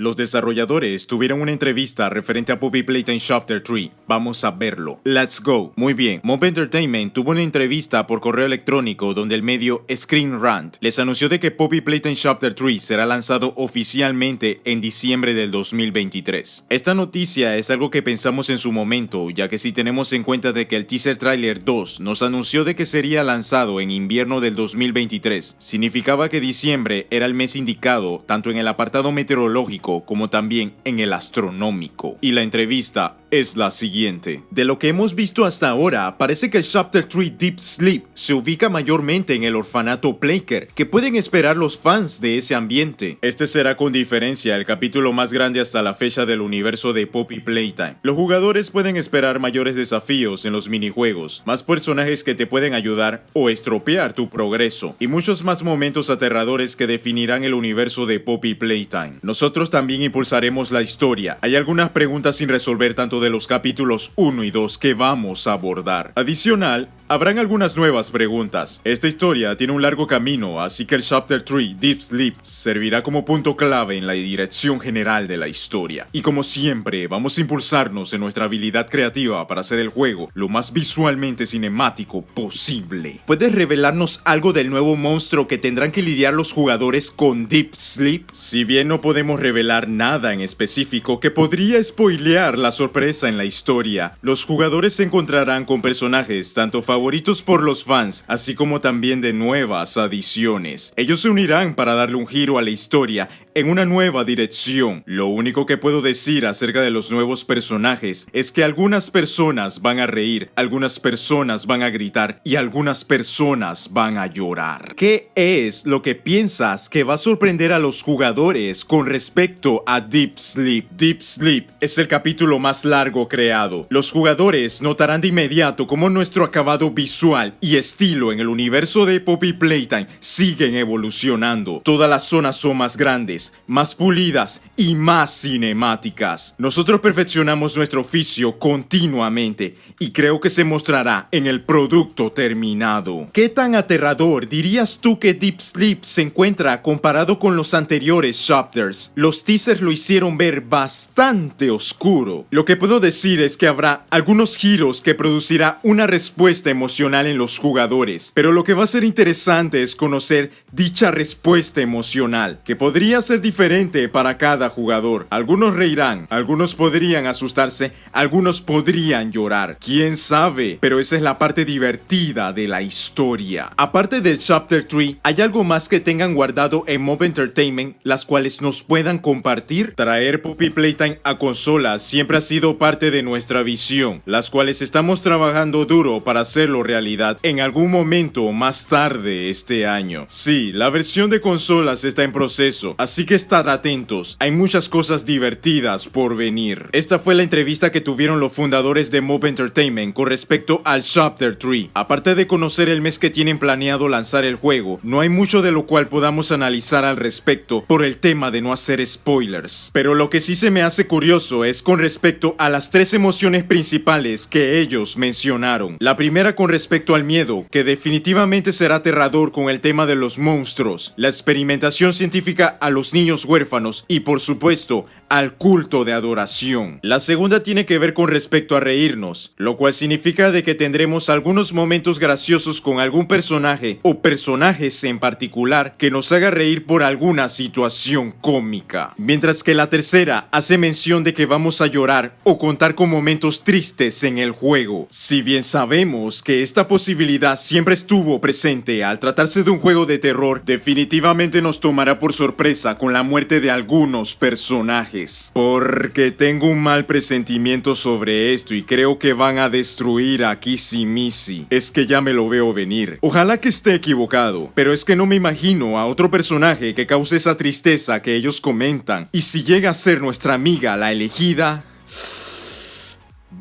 Los desarrolladores tuvieron una entrevista referente a Poppy Playtime Chapter 3. Vamos a verlo. Let's go. Muy bien. Mob Entertainment tuvo una entrevista por correo electrónico donde el medio Screen Rant les anunció de que Poppy Playtime Chapter 3 será lanzado oficialmente en diciembre del 2023. Esta noticia es algo que pensamos en su momento, ya que si tenemos en cuenta de que el teaser trailer 2 nos anunció de que sería lanzado en invierno del 2023, significaba que diciembre era el mes indicado tanto en el apartado meteorológico como también en el astronómico. Y la entrevista es la siguiente. De lo que hemos visto hasta ahora, parece que el Chapter 3 Deep Sleep se ubica mayormente en el orfanato Playker, que pueden esperar los fans de ese ambiente. Este será con diferencia el capítulo más grande hasta la fecha del universo de Poppy Playtime. Los jugadores pueden esperar mayores desafíos en los minijuegos, más personajes que te pueden ayudar o estropear tu progreso, y muchos más momentos aterradores que definirán el universo de Poppy Playtime. Nosotros también impulsaremos la historia. Hay algunas preguntas sin resolver tanto de los capítulos 1 y 2 que vamos a abordar. Adicional, habrán algunas nuevas preguntas. Esta historia tiene un largo camino, así que el Chapter 3 Deep Sleep servirá como punto clave en la dirección general de la historia. Y como siempre, vamos a impulsarnos en nuestra habilidad creativa para hacer el juego lo más visualmente cinemático posible. ¿Puedes revelarnos algo del nuevo monstruo que tendrán que lidiar los jugadores con Deep Sleep? Si bien no podemos revelar nada en específico que podría spoilear la sorpresa en la historia, los jugadores se encontrarán con personajes tanto favoritos por los fans, así como también de nuevas adiciones. Ellos se unirán para darle un giro a la historia en una nueva dirección. Lo único que puedo decir acerca de los nuevos personajes es que algunas personas van a reír, algunas personas van a gritar y algunas personas van a llorar. ¿Qué es lo que piensas que va a sorprender a los jugadores con respecto a Deep Sleep? Deep Sleep es el capítulo más largo creado. Los jugadores notarán de inmediato cómo nuestro acabado visual y estilo en el universo de Poppy Playtime siguen evolucionando. Todas las zonas son más grandes, más pulidas y más cinemáticas. Nosotros perfeccionamos nuestro oficio continuamente y creo que se mostrará en el producto terminado. ¿Qué tan aterrador dirías tú que Deep Sleep se encuentra comparado con los anteriores chapters? Los teasers lo hicieron ver bastante oscuro. Lo que puedo decir es que habrá algunos giros que producirá una respuesta emocional en los jugadores, pero lo que va a ser interesante es conocer dicha respuesta emocional, que podría ser diferente para cada jugador. Algunos reirán, algunos podrían asustarse, algunos podrían llorar, quién sabe, pero esa es la parte divertida de la historia. Aparte del Chapter 3, ¿hay algo más que tengan guardado en Mob Entertainment, las cuales nos puedan compartir? Traer Poppy Playtime a consolas siempre ha sido parte de nuestra visión, las cuales estamos trabajando duro para hacerlo realidad en algún momento más tarde este año. Sí, la versión de consolas está en proceso, así que estar atentos, hay muchas cosas divertidas por venir. Esta fue la entrevista que tuvieron los fundadores de Mob Entertainment con respecto al Chapter 3. Aparte de conocer el mes que tienen planeado lanzar el juego, no hay mucho de lo cual podamos analizar al respecto por el tema de no hacer spoilers. Pero lo que sí se me hace curioso es con respecto a las tres emociones principales que ellos mencionaron. La primera con respecto al miedo, que definitivamente será aterrador con el tema de los monstruos, la experimentación científica a los niños huérfanos y por supuesto al culto de adoración. La segunda tiene que ver con respecto a reírnos, lo cual significa de que tendremos algunos momentos graciosos con algún personaje o personajes en particular que nos haga reír por alguna situación cómica. Mientras que la tercera hace mención de que vamos a llorar o contar con momentos tristes en el juego. Si bien sabemos que esta posibilidad siempre estuvo presente al tratarse de un juego de terror, definitivamente nos tomará por sorpresa con la muerte de algunos personajes. Porque tengo un mal presentimiento sobre esto y creo que van a destruir a Kissy Missy. Es que ya me lo veo venir. Ojalá que esté equivocado, pero es que no me imagino a otro personaje que cause esa tristeza que ellos comentan. Y si llega a ser nuestra amiga la elegida,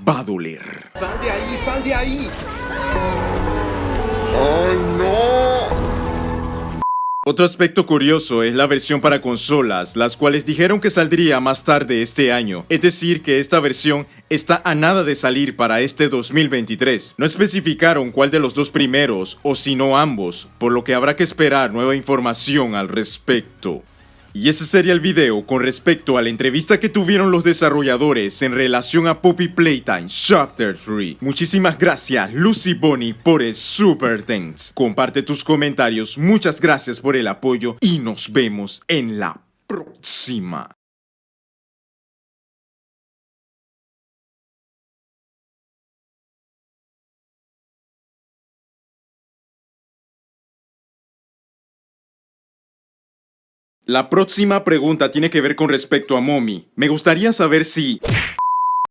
va a doler. ¡Sal de ahí! ¡Sal de ahí! ¡Ay, no! Otro aspecto curioso es la versión para consolas, las cuales dijeron que saldría más tarde este año, es decir que esta versión está a nada de salir para este 2023. No especificaron cuál de los dos primeros o si no ambos, por lo que habrá que esperar nueva información al respecto. Y ese sería el video con respecto a la entrevista que tuvieron los desarrolladores en relación a Poppy Playtime Chapter 3. Muchísimas gracias Lucy Bonnie por el super thanks. Comparte tus comentarios, muchas gracias por el apoyo y nos vemos en la próxima. La próxima pregunta tiene que ver con respecto a Momi. Me gustaría saber si